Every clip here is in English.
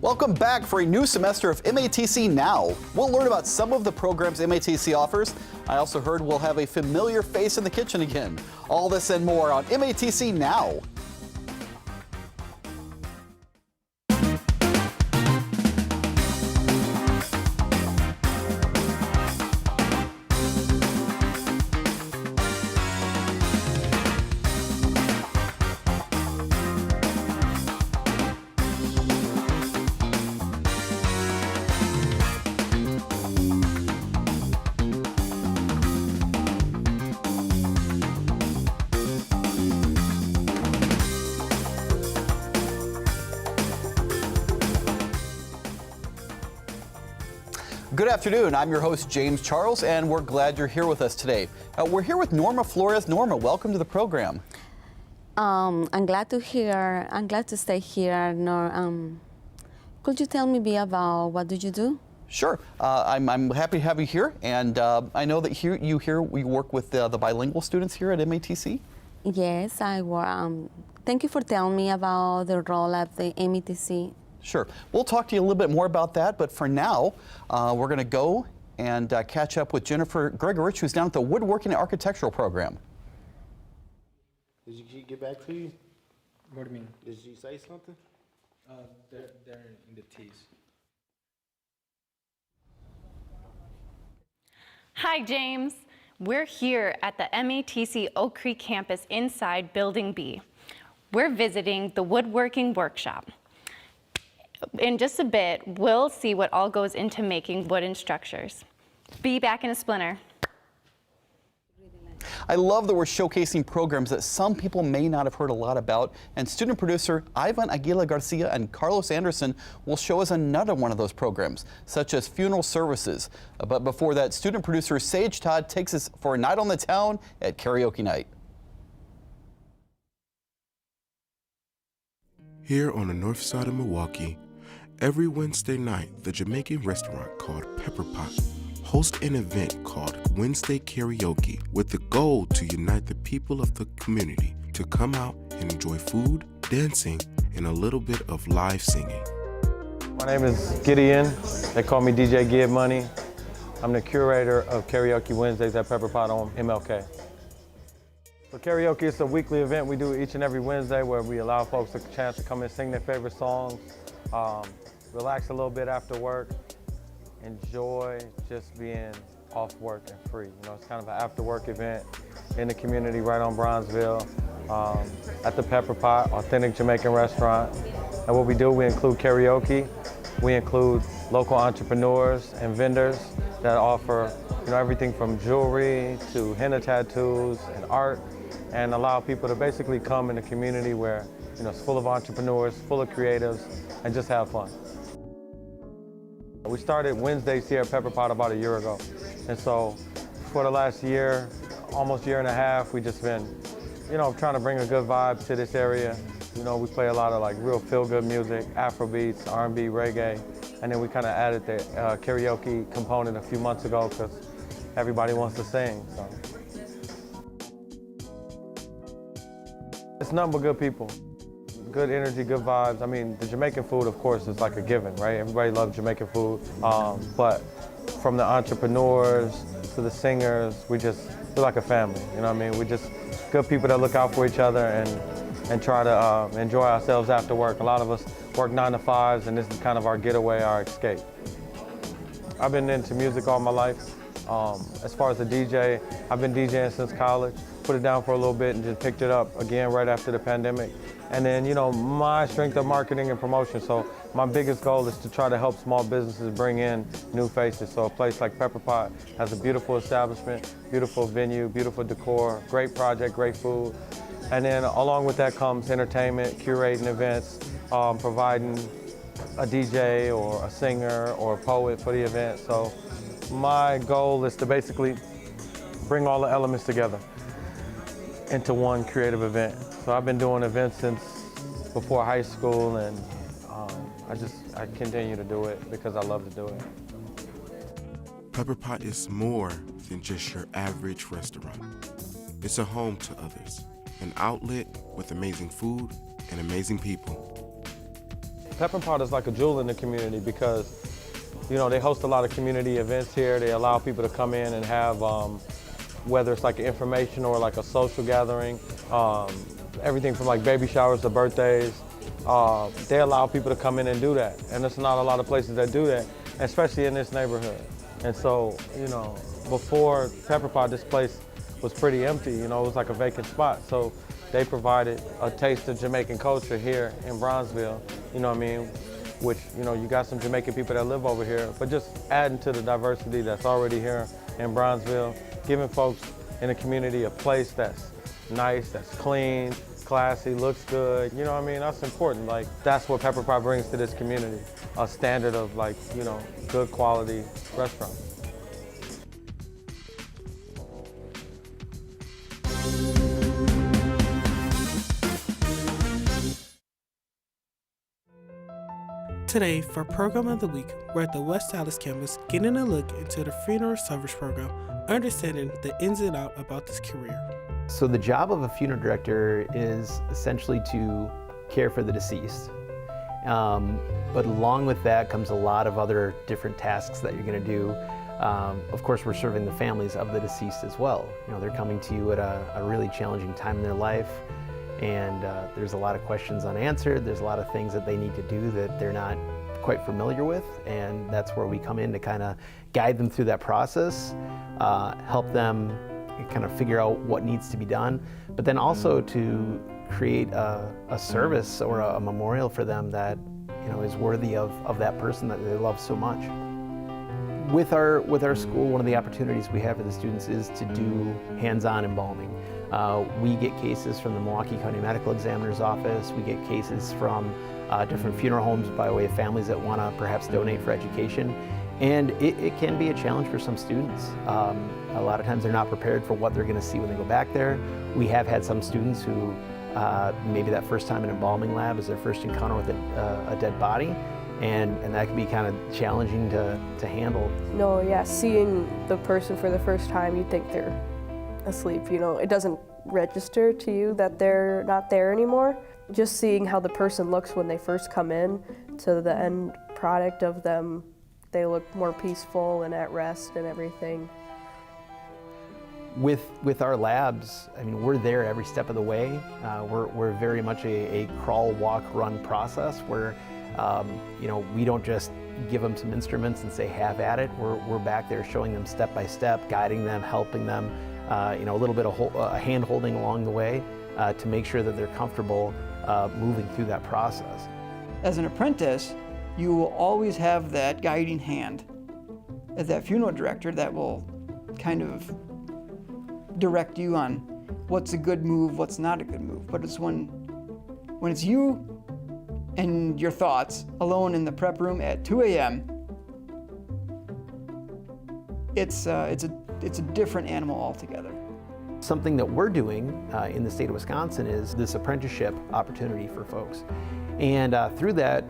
Welcome back for a new semester of MATC Now. We'll learn about some of the programs MATC offers. I also heard we'll have a familiar face in the kitchen again. All this and more on MATC Now. Good afternoon. I'm your host, James Charles, and we're glad you're here with us today. We're here with Norma Flores. Norma, welcome to the program. I'm glad to stay here. Could you tell me a bit about what do you do? Sure. I'm happy to have you here, and I know that you work with the bilingual students here at MATC. Yes, I work. Thank you for telling me about the role of the MATC. Sure. We'll talk to you a little bit more about that, but for now, we're going to go and catch up with Jennifer Gregorich, who's down at the Woodworking and Architectural Program. Did she get back to you? What do you mean? Did she say something? They're in the T's. Hi, James. We're here at the MATC Oak Creek campus inside Building B. We're visiting the Woodworking Workshop. In just a bit, we'll see what all goes into making wooden structures. Be back in a splinter. I love that we're showcasing programs that some people may not have heard a lot about, and student producer Yvonne Aguila-Garcia and Carlos Anderson will show us another one of those programs, such as funeral services. But before that, student producer Sage Todd takes us for a night on the town at karaoke night. Here on the north side of Milwaukee, every Wednesday night, the Jamaican restaurant called Pepper Pot hosts an event called Wednesday Karaoke with the goal to unite the people of the community to come out and enjoy food, dancing, and a little bit of live singing. My name is Gideon. They call me DJ Give Money. I'm the curator of Karaoke Wednesdays at Pepper Pot on MLK. So karaoke is a weekly event we do each and every Wednesday where we allow folks a chance to come and sing their favorite songs, relax a little bit after work, enjoy just being off work and free. You know, it's kind of an after work event in the community right on Bronzeville at the Pepper Pot, authentic Jamaican restaurant. And what we do, we include karaoke, we include local entrepreneurs and vendors that offer, you know, everything from jewelry to henna tattoos and art, and allow people to basically come in a community where, you know, it's full of entrepreneurs, full of creatives, and just have fun. We started Wednesdays here at Pepper Pot about a year ago. And so for the last year, almost year and a half, we just been, you know, trying to bring a good vibe to this area. You know, we play a lot of like real feel-good music, Afrobeats, R&B, reggae, and then we kind of added the karaoke component a few months ago because everybody wants to sing. So. It's nothing but good people. Good energy, good vibes. I mean, the Jamaican food, of course, is like a given, right? Everybody loves Jamaican food. But from the entrepreneurs to the singers, we're like a family, you know what I mean? We're just good people that look out for each other and try to enjoy ourselves after work. A lot of us work 9 to 5s, and this is kind of our getaway, our escape. I've been into music all my life. As far as a DJ, I've been DJing since college. Put it down for a little bit and just picked it up again right after the pandemic. And then, you know, my strength of marketing and promotion. So my biggest goal is to try to help small businesses bring in new faces. So a place like Pepper Pot has a beautiful establishment, beautiful venue, beautiful decor, great project, great food. And then along with that comes entertainment, curating events, providing a DJ or a singer or a poet for the event. So my goal is to basically bring all the elements together into one creative event. So I've been doing events since before high school, and I continue to do it because I love to do it. Pepper Pot is more than just your average restaurant. It's a home to others, an outlet with amazing food and amazing people. Pepper Pot is like a jewel in the community because, you know, they host a lot of community events here. They allow people to come in and have, whether it's like an information or like a social gathering, everything from like baby showers to birthdays. They allow people to come in and do that. And there's not a lot of places that do that, especially in this neighborhood. And so, you know, before Pepper Pot, this place was pretty empty. You know, it was like a vacant spot. So they provided a taste of Jamaican culture here in Bronzeville, you know what I mean? Which, you know, you got some Jamaican people that live over here, but just adding to the diversity that's already here in Bronzeville, giving folks in the community a place that's nice, that's clean, classy, looks good, you know what I mean? That's important. Like, that's what Pepper Pot brings to this community, a standard of, like, you know, good quality restaurant. Today, for Program of the Week, we're at the West Dallas campus getting a look into the funeral service program, understanding the ins and outs about this career. So the job of a funeral director is essentially to care for the deceased. But along with that comes a lot of other different tasks that you're going to do. Of course, we're serving the families of the deceased as well. You know, they're coming to you at a really challenging time in their life. And there's a lot of questions unanswered. There's a lot of things that they need to do that they're not quite familiar with, and that's where we come in to kind of guide them through that process, help them kind of figure out what needs to be done, but then also to create a service or a memorial for them that, you know, is worthy of that person that they love so much. With our school, one of the opportunities we have for the students is to do hands-on embalming. We get cases from the Milwaukee County Medical Examiner's Office. We get cases from different funeral homes by way of families that want to perhaps donate for education. And it can be a challenge for some students. A lot of times they're not prepared for what they're going to see when they go back there. We have had some students who maybe that first time in an embalming lab is their first encounter with a dead body. And that can be kind of challenging to handle. No, yeah, seeing the person for the first time, you think they're asleep, you know, it doesn't register to you that they're not there anymore. Just seeing how the person looks when they first come in to the end product of them, they look more peaceful and at rest and everything. With our labs, I mean, we're there every step of the way. We're very much a crawl, walk, run process where, you know, we don't just give them some instruments and say have at it. We're back there showing them step by step, guiding them, helping them, you know, a little bit of hand holding along the way to make sure that they're comfortable moving through that process. As an apprentice, you will always have that guiding hand as that funeral director that will kind of direct you on what's a good move, what's not a good move. But it's when it's you and your thoughts alone in the prep room at 2 a.m., it's a different animal altogether. Something that we're doing in the state of Wisconsin is this apprenticeship opportunity for folks. And through that,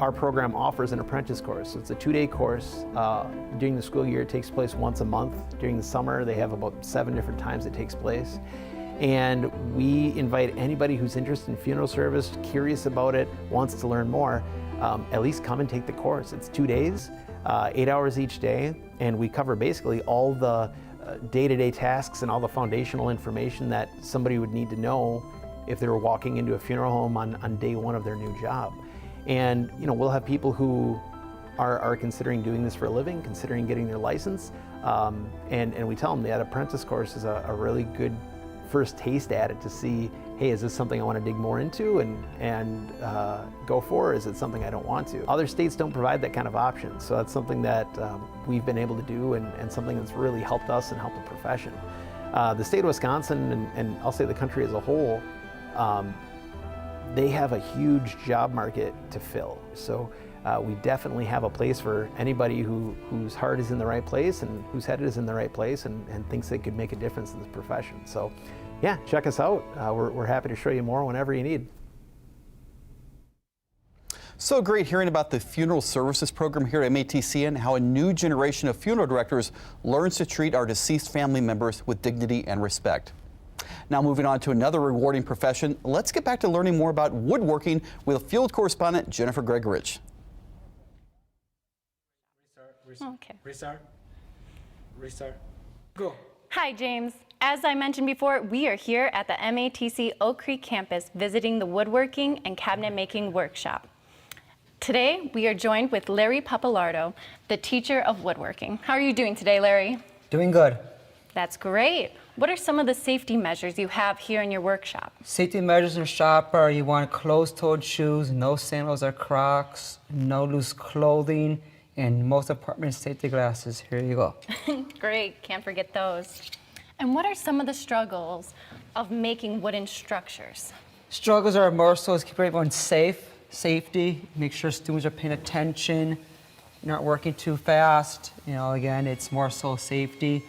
our program offers an apprentice course. So it's a 2-day course. During the school year, it takes place once a month. During the summer, they have about 7 different times it takes place. And we invite anybody who's interested in funeral service, curious about it, wants to learn more, at least come and take the course. It's 2 days, 8 hours each day, and we cover basically all the day-to-day tasks and all the foundational information that somebody would need to know if they were walking into a funeral home on day one of their new job. And, you know, we'll have people who are considering doing this for a living, considering getting their license, and we tell them that apprentice course is a really good first taste at it to see, hey, is this something I want to dig more into and go for, or is it something I don't want to? Other states don't provide that kind of option, so that's something that we've been able to do and something that's really helped us and helped the profession. The state of Wisconsin, and I'll say the country as a whole, they have a huge job market to fill. So we definitely have a place for anybody whose heart is in the right place and whose head is in the right place and thinks they could make a difference in this profession. So yeah, check us out. We're happy to show you more whenever you need. So great hearing about the funeral services program here at MATC and how a new generation of funeral directors learns to treat our deceased family members with dignity and respect. Now moving on to another rewarding profession, let's get back to learning more about woodworking with field correspondent Jennifer Gregorich. Okay. Restart. Go. Hi, James. As I mentioned before, we are here at the MATC Oak Creek campus visiting the woodworking and cabinet making workshop. Today, we are joined with Larry Papalardo, the teacher of woodworking. How are you doing today, Larry? Doing good. That's great. What are some of the safety measures you have here in your workshop? Safety measures in the shop are you want closed-toed shoes, no sandals or Crocs, no loose clothing, and most important, safety glasses. Here you go. Great, can't forget those. And what are some of the struggles of making wooden structures? Struggles are more so is keep everyone safe, safety, make sure students are paying attention, you're not working too fast. You know, again, it's more so safety,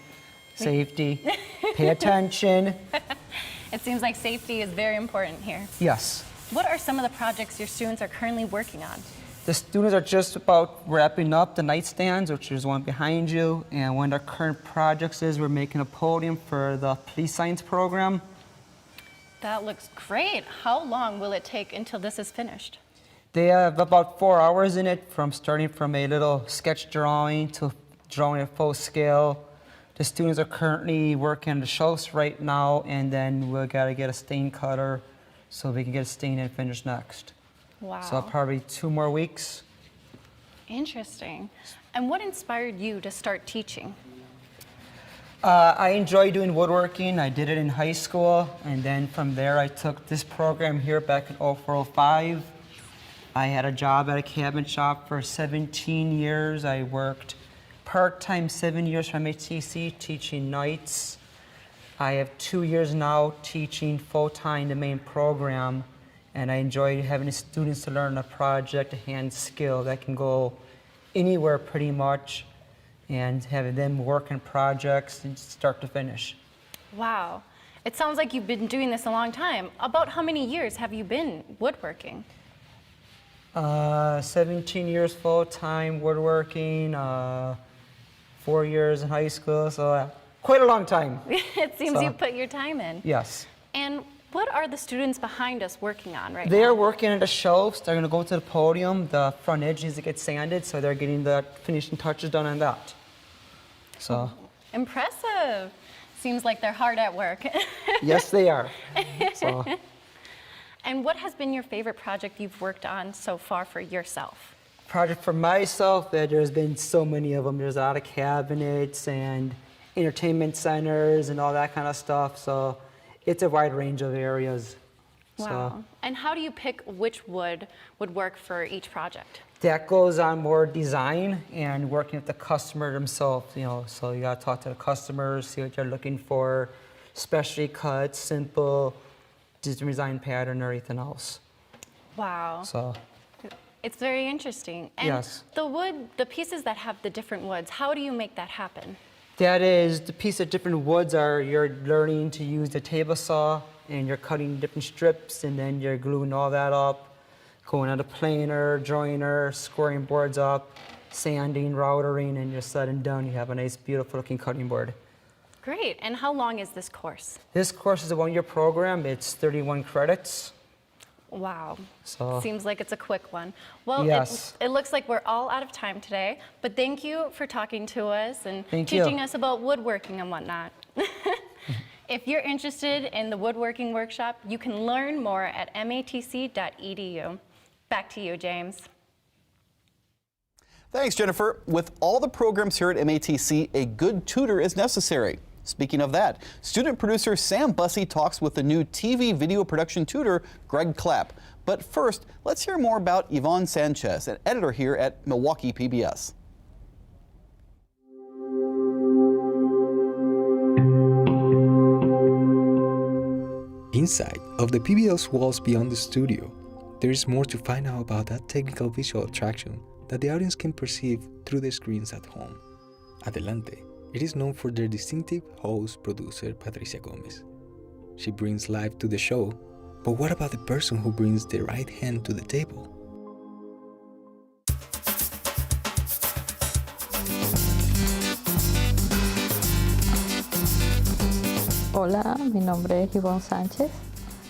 pay attention. It seems like safety is very important here. Yes. What are some of the projects your students are currently working on? The students are just about wrapping up the nightstands, which is one behind you, and one of our current projects is we're making a podium for the police science program. That looks great. How long will it take until this is finished? They have about 4 hours in it, from starting from a little sketch drawing to drawing at full scale. The students are currently working on the shelves right now, and then we've got to get a stain cutter so we can get a stain and finish next. Wow. So probably 2 more weeks. Interesting. And what inspired you to start teaching? I enjoy doing woodworking. I did it in high school, and then from there I took this program here back in 04-05. I had a job at a cabinet shop for 17 years. I worked part-time 7 years from MATC, teaching nights. I have 2 years now teaching full-time the main program, and I enjoy having the students to learn a project, a hand skill that can go anywhere pretty much, and having them work on projects from start to finish. Wow. It sounds like you've been doing this a long time. About how many years have you been woodworking? 17 years full-time woodworking, 4 years in high school, so quite a long time. It seems you put your time in. Yes. And what are the students behind us working on right now? They're working on the shelves. They're going to go to the podium. The front edge needs to get sanded, so they're getting the finishing touches done on that. So. Impressive. Seems like they're hard at work. Yes, they are. So. And what has been your favorite project you've worked on so far for yourself? Project for myself, there's been so many of them. There's a lot of cabinets and entertainment centers and all that kind of stuff. So it's a wide range of areas. Wow. So. And how do you pick which wood would work for each project? That goes on more design and working with the customer themselves, you know, so you gotta talk to the customers, see what they're looking for, specialty cuts, simple design pattern, or anything else. Wow. So. It's very interesting. And yes. The wood, the pieces that have the different woods, how do you make that happen? That is, the piece of different woods are, you're learning to use the table saw, and you're cutting different strips, and then you're gluing all that up, going on a planer, joiner, squaring boards up, sanding, routering, and you're said and done. You have a nice, beautiful looking cutting board. Great. And how long is this course? This course is a 1-year program. It's 31 credits. Wow. So. Seems like it's a quick one. Well, yes. it looks like we're all out of time today, but thank you for talking to us and thank teaching you. us about woodworking and whatnot. If you're interested in the woodworking workshop, you can learn more at matc.edu. Back to you, James. Thanks, Jennifer. With all the programs here at MATC, a good tutor is necessary. Speaking of that, student producer Sam Bussey talks with the new TV video production tutor, Greg Clapp. But first, let's hear more about Yvonne Sanchez, an editor here at Milwaukee PBS. Inside of the PBS walls beyond the studio, there is more to find out about that technical visual attraction that the audience can perceive through the screens at home. Adelante, it is known for their distinctive host-producer Patricia Gomez. She brings life to the show, but what about the person who brings the right hand to the table? Hola, mi nombre es Yvonne Sanchez,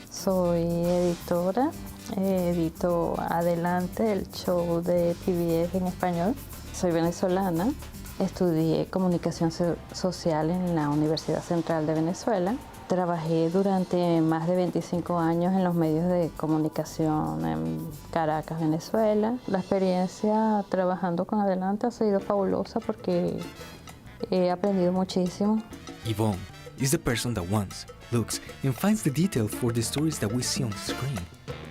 soy editora, edito Adelante, el show de PBS en español. Soy venezolana, estudié comunicación social en la Universidad Central de Venezuela. Trabajé durante más de 25 años en los medios de comunicación en Caracas, Venezuela. La experiencia trabajando con Adelante ha sido fabulosa porque he aprendido muchísimo. Yvonne is the person that wants, looks, and finds the detail for the stories that we see on the screen.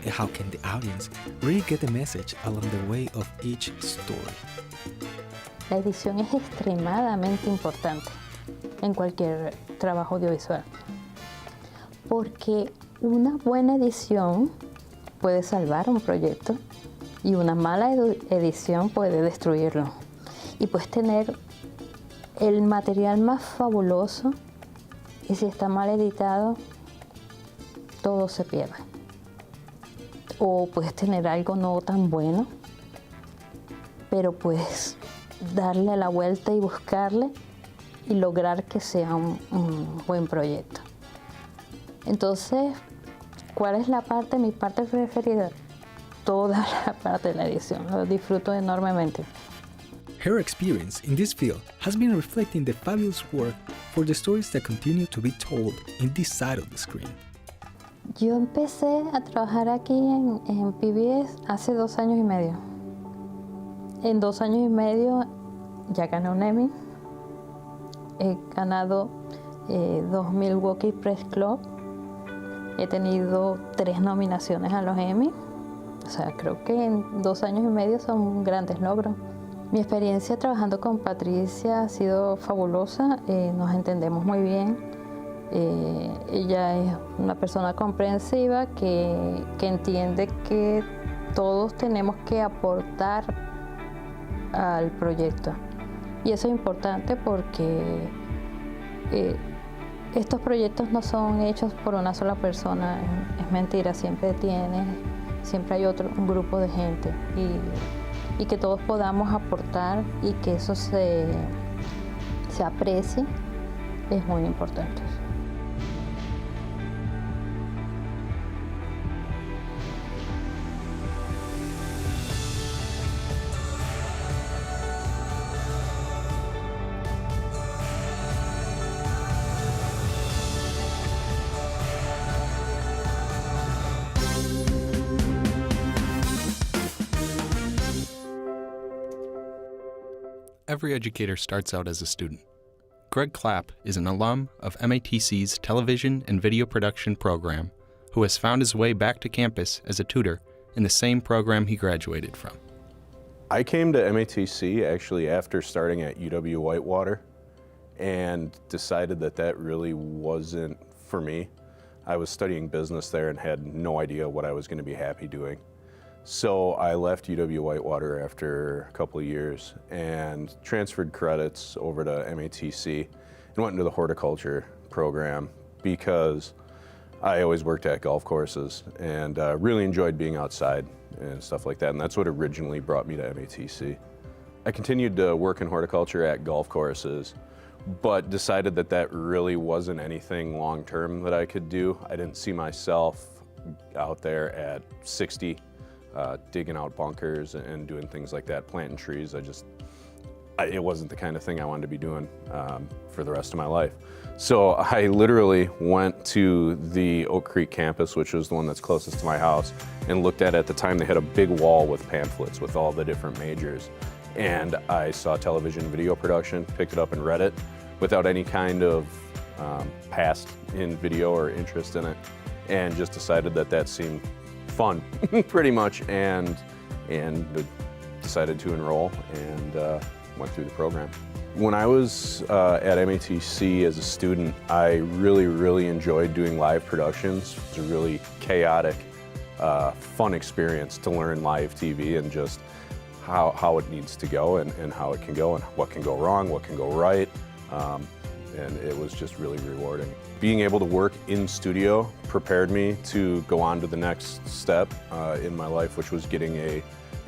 And how can the audience really get the message along the way of each story? La edición es extremadamente importante en cualquier trabajo audiovisual, porque una buena edición puede salvar un proyecto y una mala edición puede destruirlo. Y puedes tener el material más fabuloso y si está mal editado, todo se pierde. O puedes tener algo no tan bueno, pero puedes darle la vuelta y buscarle y lograr que sea un buen proyecto. Entonces, ¿cuál es mi parte preferida? Toda la parte de la edición, lo disfruto enormemente. Her experience in this field has been reflecting the fabulous work for the stories that continue to be told in this side of the screen. Yo empecé a trabajar aquí en PBS hace 2 años y medio. En 2 años y medio ya gané un Emmy. He ganado 2 Milwaukee Press Club. He tenido 3 nominaciones a los Emmy. O sea, creo que en 2 años y medio son grandes logros. Mi experiencia trabajando con Patricia ha sido fabulosa. Nos entendemos muy bien. Ella es una persona comprensiva que entiende que todos tenemos que aportar al proyecto. Y eso es importante porque estos proyectos no son hechos por una sola persona, es mentira, siempre hay un grupo de gente y que todos podamos aportar y que eso se aprecie es muy importante. Every educator starts out as a student. Greg Clapp is an alum of MATC's television and video production program who has found his way back to campus as a tutor in the same program he graduated from. I came to MATC actually after starting at UW Whitewater and decided that really wasn't for me. I was studying business there and had no idea what I was going to be happy doing. So I left UW Whitewater after a couple of years and transferred credits over to MATC and went into the horticulture program because I always worked at golf courses and really enjoyed being outside and stuff like that, and that's what originally brought me to MATC. I continued to work in horticulture at golf courses, but decided that really wasn't anything long-term that I could do. I didn't see myself out there at 60 digging out bunkers and doing things like that, planting trees. It wasn't the kind of thing I wanted to be doing for the rest of my life. So I literally went to the Oak Creek campus, which was the one that's closest to my house, and looked at the time they had a big wall with pamphlets with all the different majors. And I saw television and video production, picked it up and read it without any kind of past in video or interest in it, and just decided that seemed fun, pretty much, and decided to enroll and went through the program. When I was at MATC as a student, I really enjoyed doing live productions. It was a really chaotic, fun experience to learn live TV and just how it needs to go and how it can go and what can go wrong, what can go right. And it was just really rewarding. Being able to work in studio prepared me to go on to the next step in my life, which was getting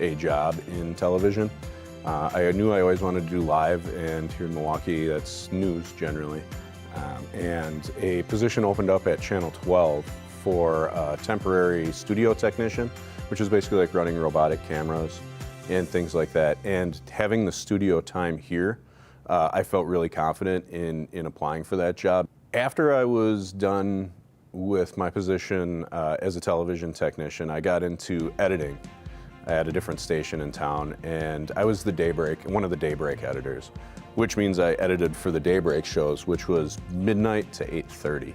a job in television. I knew I always wanted to do live, and here in Milwaukee, that's news generally. And a position opened up at Channel 12 for a temporary studio technician, which is basically like running robotic cameras and things like that. And having the studio time here, I felt really confident in applying for that job. After I was done with my position as a television technician, I got into editing at a different station in town, and I was one of the daybreak editors, which means I edited for the daybreak shows, which was midnight to 8:30.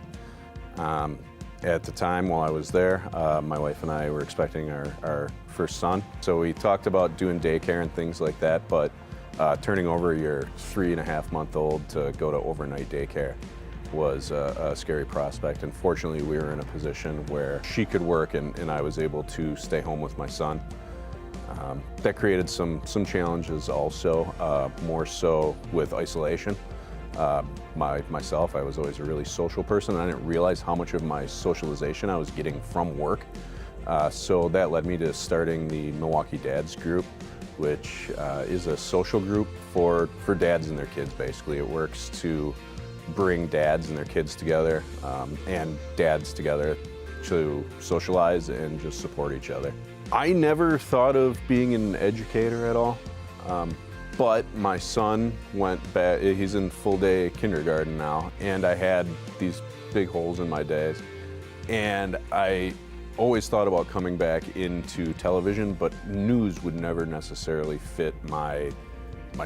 At the time while I was there, my wife and I were expecting our first son. So we talked about doing daycare and things like that, but turning over your 3.5-month-old to go to overnight daycare was a scary prospect. And fortunately, we were in a position where she could work and I was able to stay home with my son. That created some challenges also, more so with isolation. Myself, I was always a really social person, and I didn't realize how much of my socialization I was getting from work. So that led me to starting the Milwaukee Dads group, which is a social group for dads and their kids, basically. It works to bring dads and their kids together and dads together to socialize and just support each other. I never thought of being an educator at all, but my son went back, he's in full-day kindergarten now, and I had these big holes in my days. And I always thought about coming back into television, but news would never necessarily fit my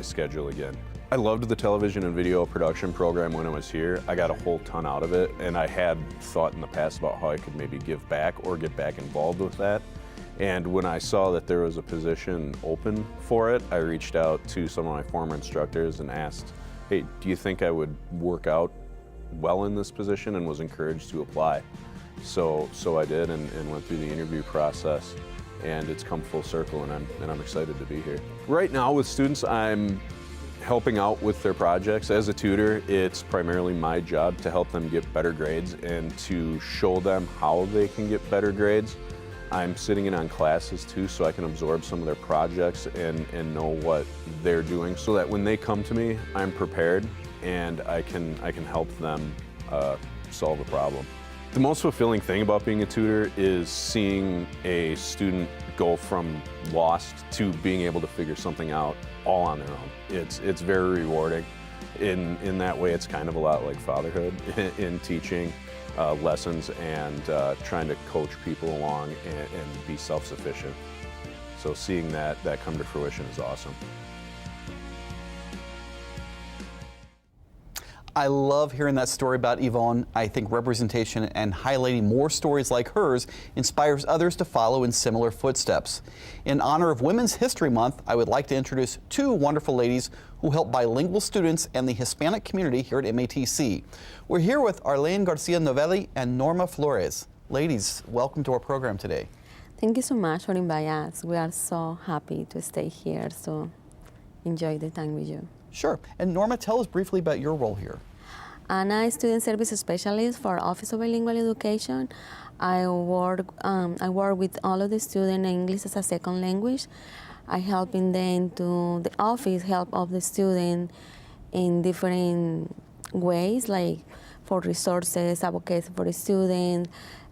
schedule again. I loved the television and video production program when I was here. I got a whole ton out of it, and I had thought in the past about how I could maybe give back or get back involved with that. And when I saw that there was a position open for it, I reached out to some of my former instructors and asked, hey, do you think I would work out well in this position, and was encouraged to apply. So I did and went through the interview process, and it's come full circle, and I'm excited to be here. Right now with students, I'm helping out with their projects. As a tutor, it's primarily my job to help them get better grades and to show them how they can get better grades. I'm sitting in on classes too, so I can absorb some of their projects and know what they're doing, so that when they come to me, I'm prepared and I can help them solve a problem. The most fulfilling thing about being a tutor is seeing a student go from lost to being able to figure something out all on their own. It's very rewarding. In that way, it's kind of a lot like fatherhood in teaching lessons and trying to coach people along and be self-sufficient. So seeing that come to fruition is awesome. I love hearing that story about Yvonne. I think representation and highlighting more stories like hers inspires others to follow in similar footsteps. In honor of Women's History Month, I would like to introduce two wonderful ladies who help bilingual students and the Hispanic community here at MATC. We're here with Arlene Garcia Novelli and Norma Flores. Ladies, welcome to our program today. Thank you so much for inviting us. We are so happy to stay here, so enjoy the time with you. Sure. And Norma, tell us briefly about your role here. I'm a student service specialist for Office of Bilingual Education. I work with all of the students in English as a second language. I helping them to the office help of the student in different ways, like for resources, advocacy for the student,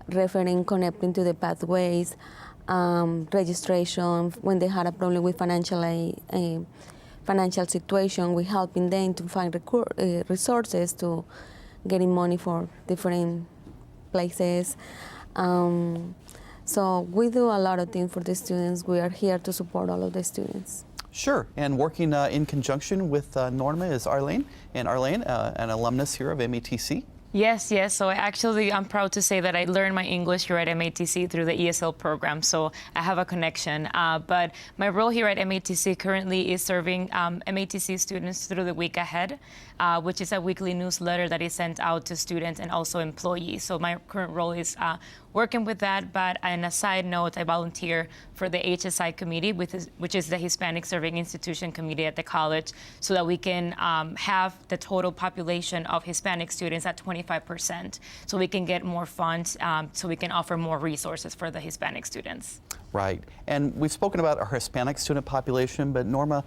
referring, connecting to the pathways, registration when they had a problem with financial situation. We helping them to find resources to getting money for different places. So we do a lot of things for the students. We are here to support all of the students. Sure, and working in conjunction with Norma is Arlene. And Arlene, an alumnus here of MATC. Yes. So I'm proud to say that I learned my English here at MATC through the ESL program, so I have a connection. But my role here at MATC currently is serving MATC students through the week ahead, which is a weekly newsletter that is sent out to students and also employees. So my current role is working with that, but on a side note, I volunteer for the HSI committee, which is the Hispanic Serving Institution Committee at the college, so that we can have the total population of Hispanic students at 25%, so we can get more funds, so we can offer more resources for the Hispanic students. Right. And we've spoken about our Hispanic student population, but Norma,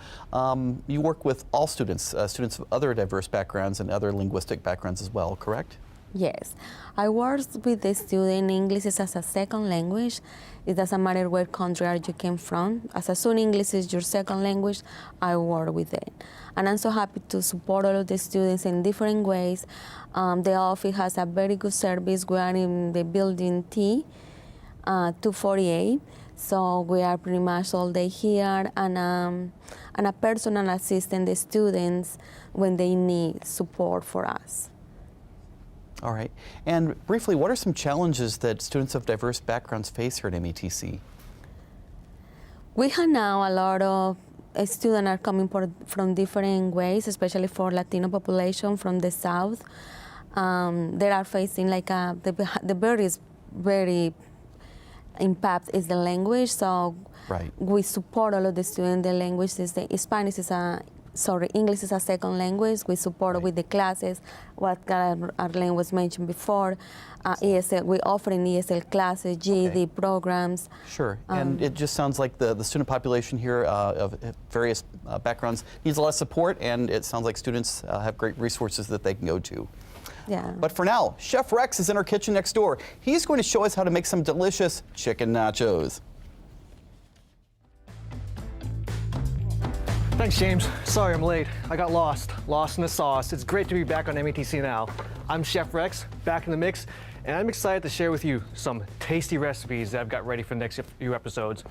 you work with all students, students of other diverse backgrounds and other linguistic backgrounds as well, correct? Yes, I work with the student. English is as a second language. It doesn't matter where country you came from. As soon as English is your second language, I work with it. And I'm so happy to support all of the students in different ways. The office has a very good service. We are in the building T, 248. So we are pretty much all day here, and a personal assistant the students when they need support for us. All right. And briefly, what are some challenges that students of diverse backgrounds face here at MATC? We have now a lot of students are coming from different ways, especially for Latino population from the South. They are facing like the very impact is the language. So right. We support all of the students. The language is English is a second language. We support with the classes, what Arlene was mentioned before. ESL, we offer in ESL classes, GED programs. Sure, and it just sounds like the student population here of various backgrounds needs a lot of support, and it sounds like students have great resources that they can go to. Yeah. But for now, Chef Rex is in our kitchen next door. He's going to show us how to make some delicious chicken nachos. Thanks, James. Sorry I'm late. I got lost in the sauce. It's great to be back on MATC Now. I'm Chef Rex, back in the mix, and I'm excited to share with you some tasty recipes that I've got ready for the next few episodes.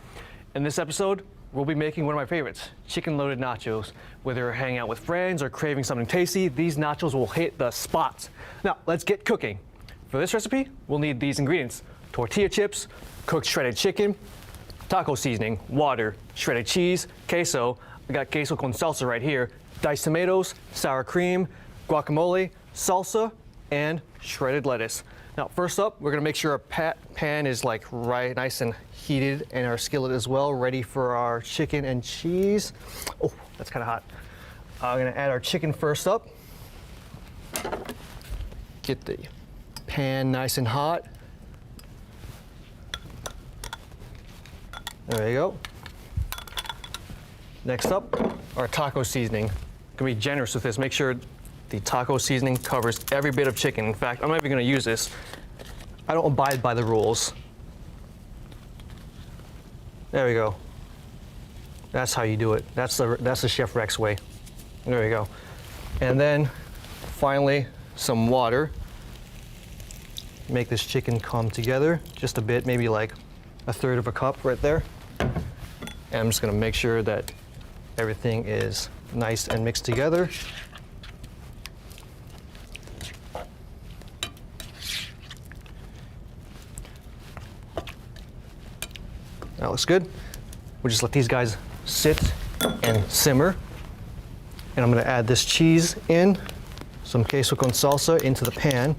In this episode, we'll be making one of my favorites, chicken-loaded nachos. Whether you're hanging out with friends or craving something tasty, these nachos will hit the spot. Now, let's get cooking. For this recipe, we'll need these ingredients: tortilla chips, cooked shredded chicken, taco seasoning, water, shredded cheese, queso. I got queso con salsa right here, diced tomatoes, sour cream, guacamole, salsa, and shredded lettuce. Now, first up, we're gonna make sure our pan is like right nice and heated, and our skillet as well, ready for our chicken and cheese. Oh, that's kind of hot. I'm gonna add our chicken first up. Get the pan nice and hot. There you go. Next up, our taco seasoning. Gonna be generous with this. Make sure the taco seasoning covers every bit of chicken. In fact, I'm not even gonna use this. I don't abide by the rules. There we go. That's how you do it. That's the Chef Rex way. There we go. And then, finally, some water. Make this chicken come together just a bit, maybe like 1/3 of a cup right there. And I'm just gonna make sure that everything is nice and mixed together. That looks good. We'll just let these guys sit and simmer. And I'm gonna add this cheese in, some queso con salsa into the pan,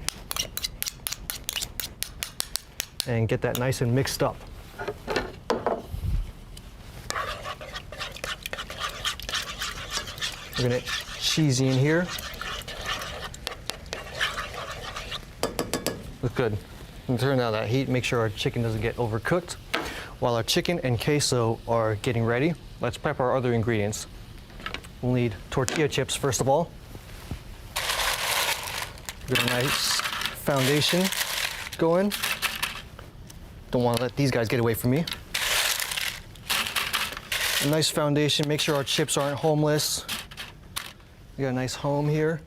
and get that nice and mixed up. We're gonna cheesy in here. Look good. And turn down that heat, make sure our chicken doesn't get overcooked. While our chicken and queso are getting ready, let's prep our other ingredients. We'll need tortilla chips first of all. Get a nice foundation going. Don't want to let these guys get away from me. A nice foundation, make sure our chips aren't homeless. We got a nice home here.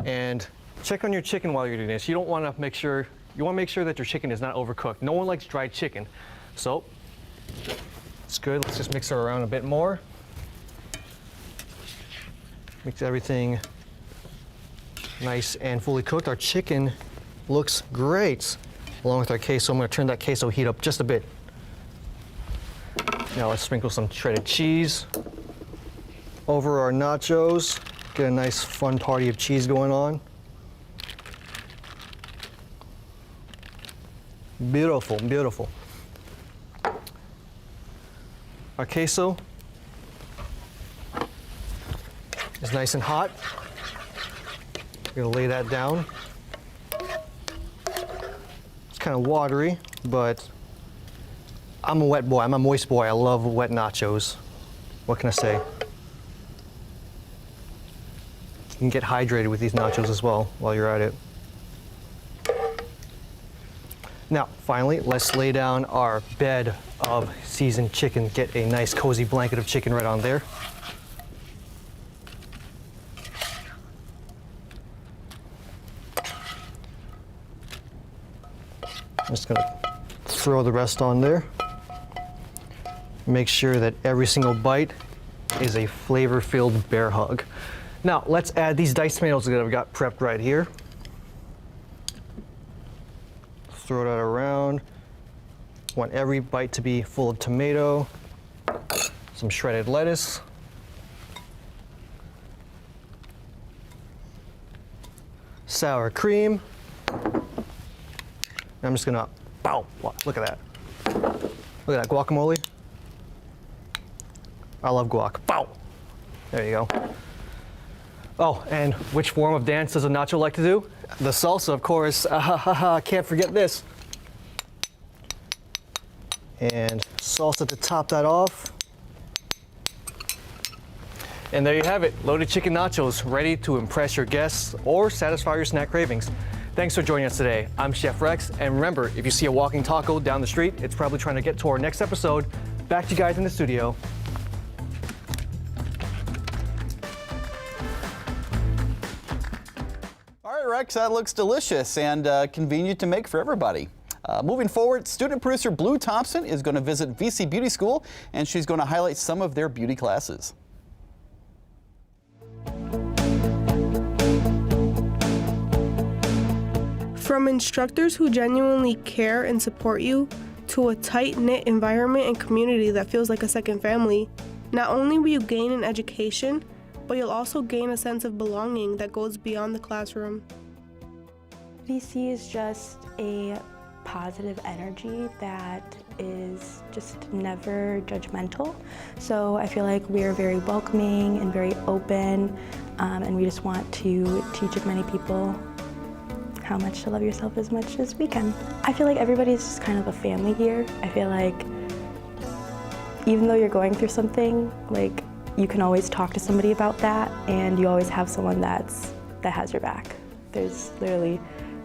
And check on your chicken while you're doing this. You want to make sure that your chicken is not overcooked. No one likes dried chicken. So, it's good. Let's just mix it around a bit more. Mix everything nice and fully cooked. Our chicken looks great. Along with our queso, I'm going to turn that queso heat up just a bit. Now let's sprinkle some shredded cheese over our nachos. Get a nice fun party of cheese going on. Beautiful, beautiful. Our queso is nice and hot. We're gonna lay that down. It's kind of watery, but I'm a wet boy, I'm a moist boy. I love wet nachos. What can I say? You can get hydrated with these nachos as well while you're at it. Now, finally, let's lay down our bed of seasoned chicken. Get a nice cozy blanket of chicken right on there. I'm just gonna throw the rest on there. Make sure that every single bite is a flavor-filled bear hug. Now, let's add these diced tomatoes that I've got prepped right here. Throw that around. Want every bite to be full of tomato, some shredded lettuce, sour cream. And I'm just gonna, pow, look at that. Look at that guacamole. I love guac, pow. There you go. Oh, and which form of dance does a nacho like to do? The salsa, of course. Can't forget this. And salsa to top that off. And there you have it, loaded chicken nachos, ready to impress your guests or satisfy your snack cravings. Thanks for joining us today. I'm Chef Rex, and remember, if you see a walking taco down the street, it's probably trying to get to our next episode. Back to you guys in the studio. All right, Rex, that looks delicious and convenient to make for everybody. Moving forward, student producer Blue Thompson is going to visit Vici Beauty School, and she's going to highlight some of their beauty classes. From instructors who genuinely care and support you, to a tight-knit environment and community that feels like a second family, not only will you gain an education, but you'll also gain a sense of belonging that goes beyond the classroom. VC is just a positive energy that is just never judgmental. So I feel like we are very welcoming and very open, and we just want to teach as many people how much to love yourself as much as we can. I feel like everybody's just kind of a family here. I feel like even though you're going through something, like, you can always talk to somebody about that, and you always have someone that has your back. There's literally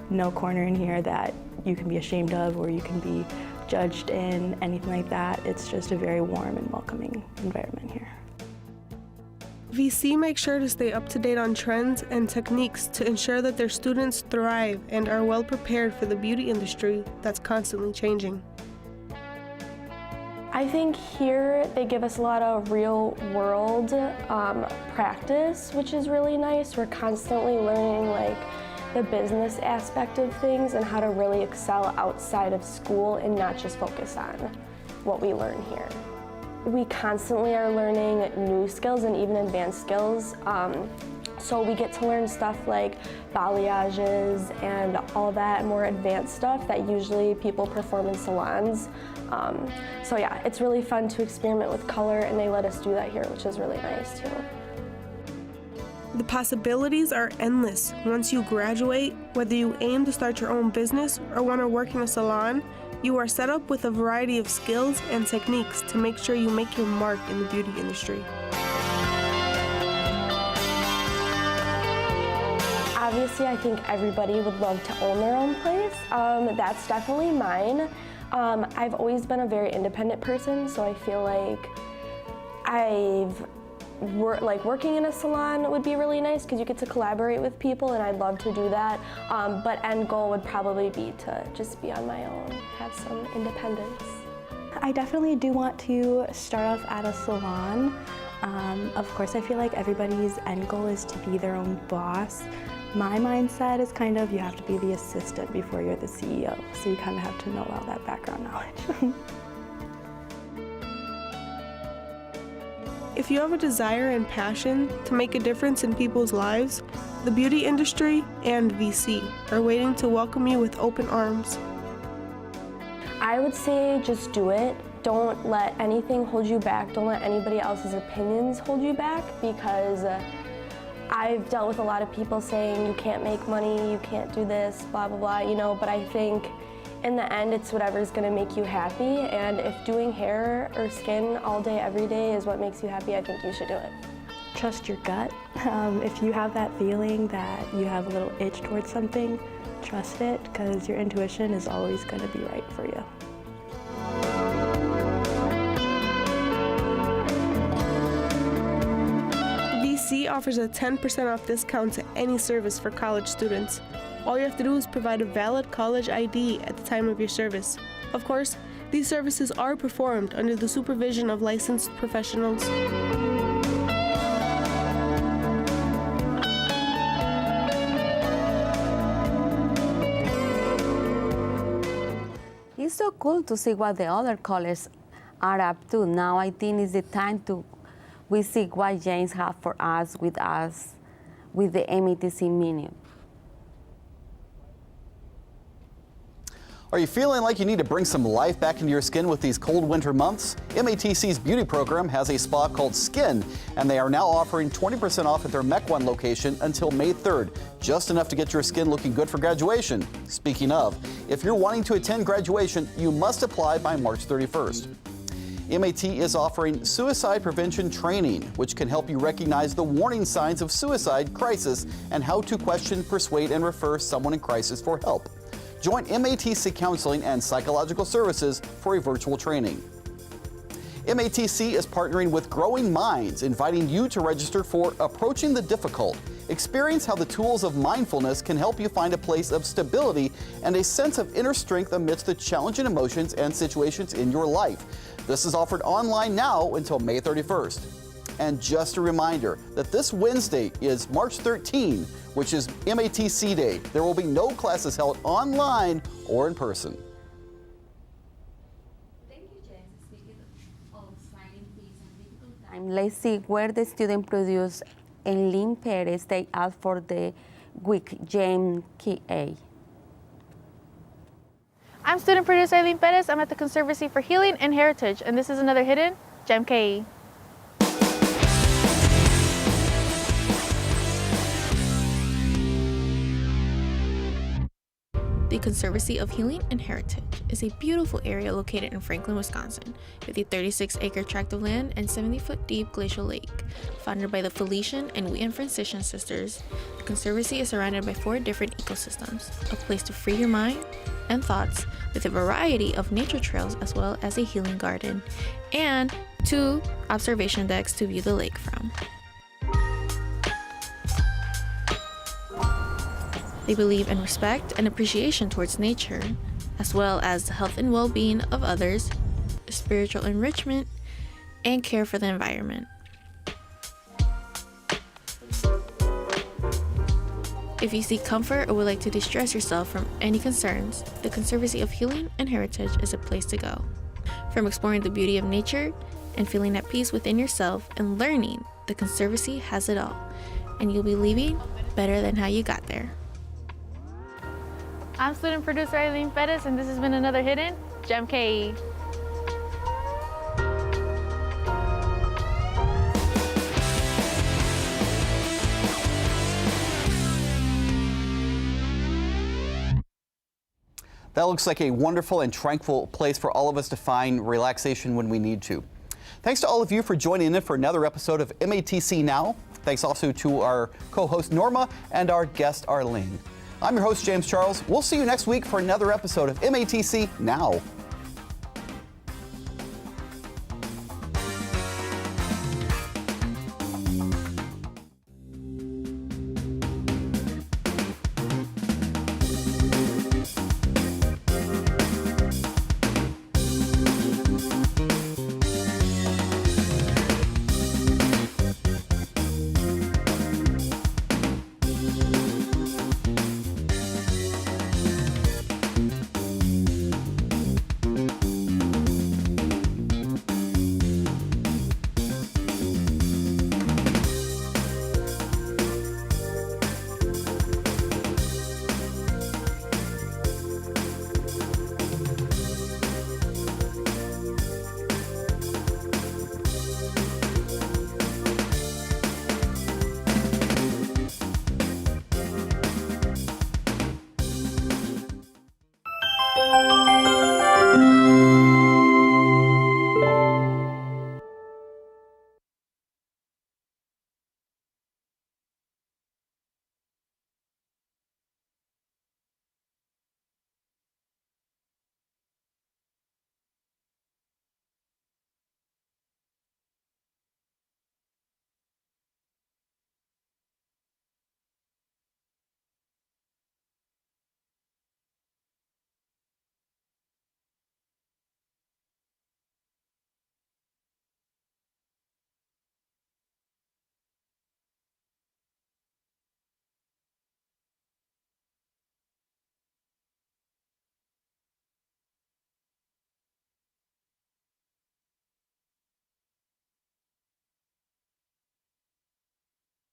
no corner in here that you can be ashamed of or you can be judged in, anything like that. It's just a very warm and welcoming environment here. VC makes sure to stay up to date on trends and techniques to ensure that their students thrive and are well prepared for the beauty industry that's constantly changing. I think here they give us a lot of real world practice, which is really nice. We're constantly learning like the business aspect of things and how to really excel outside of school and not just focus on what we learn here. We constantly are learning new skills and even advanced skills. So we get to learn stuff like balayages and all that more advanced stuff that usually people perform in salons. So yeah, it's really fun to experiment with color, and they let us do that here, which is really nice too. The possibilities are endless once you graduate. Whether you aim to start your own business or want to work in a salon, you are set up with a variety of skills and techniques to make sure you make your mark in the beauty industry. Obviously, I think everybody would love to own their own place. That's definitely mine. I've always been a very independent person, so I feel like working in a salon would be really nice because you get to collaborate with people, and I'd love to do that. But end goal would probably be to just be on my own, have some independence. I definitely do want to start off at a salon. Of course, I feel like everybody's end goal is to be their own boss. My mindset is kind of you have to be the assistant before you're the CEO, so you kind of have to know all that background knowledge. If you have a desire and passion to make a difference in people's lives, the beauty industry and VC are waiting to welcome you with open arms. I would say just do it. Don't let anything hold you back. Don't let anybody else's opinions hold you back, because I've dealt with a lot of people saying you can't make money, you can't do this, blah, blah, blah, but I think In the end, it's whatever's gonna make you happy, and if doing hair or skin all day, every day is what makes you happy, I think you should do it. Trust your gut. If you have that feeling that you have a little itch towards something, trust it, because your intuition is always gonna be right for you. Vici offers a 10% off discount to any service for college students. All you have to do is provide a valid college ID at the time of your service. Of course, these services are performed under the supervision of licensed professionals. It's so cool to see what the other colleges are up to. Now I think it's the time we see what James have for us with the MATC menu. Are you feeling like you need to bring some life back into your skin with these cold winter months? MATC's beauty program has a spa called Skin, and they are now offering 20% off at their Mequon location until May 3rd, just enough to get your skin looking good for graduation. Speaking of, if you're wanting to attend graduation, you must apply by March 31st. MAT is offering suicide prevention training, which can help you recognize the warning signs of suicide crisis and how to question, persuade, and refer someone in crisis for help. Join MATC Counseling and Psychological Services for a virtual training. MATC is partnering with Growing Minds, inviting you to register for Approaching the Difficult. Experience how the tools of mindfulness can help you find a place of stability and a sense of inner strength amidst the challenging emotions and situations in your life. This is offered online now until May 31st. And just a reminder that this Wednesday is March 13, which is MATC Day. There will be no classes held online or in person. Thank you, James. Speaking of finding peace and difficult time, let's see where the student produced Eileen Perez they asked for the week, James K.A. I'm student producer Eileen Perez. I'm at the Conservancy for Healing and Heritage, and this is another hidden Gem K. The Conservancy of Healing and Heritage is a beautiful area located in Franklin, Wisconsin, with a 36-acre tract of land and 70-foot deep glacial lake. Founded by the Felician and Wheaton Franciscan sisters, the Conservancy is surrounded by 4 different ecosystems, a place to free your mind and thoughts with a variety of nature trails as well as a healing garden, and 2 observation decks to view the lake from. They believe in respect and appreciation towards nature, as well as the health and well-being of others, spiritual enrichment, and care for the environment. If you seek comfort or would like to distress yourself from any concerns, the Conservancy of Healing and Heritage is a place to go. From exploring the beauty of nature and feeling at peace within yourself and learning, the Conservancy has it all, and you'll be leaving better than how you got there. I'm student producer Eileen Perez, and this has been another hidden Gem K. That looks like a wonderful and tranquil place for all of us to find relaxation when we need to. Thanks to all of you for joining in for another episode of MATC Now. Thanks also to our co-host Norma and our guest Arlene. I'm your host, James Charles. We'll see you next week for another episode of MATC Now.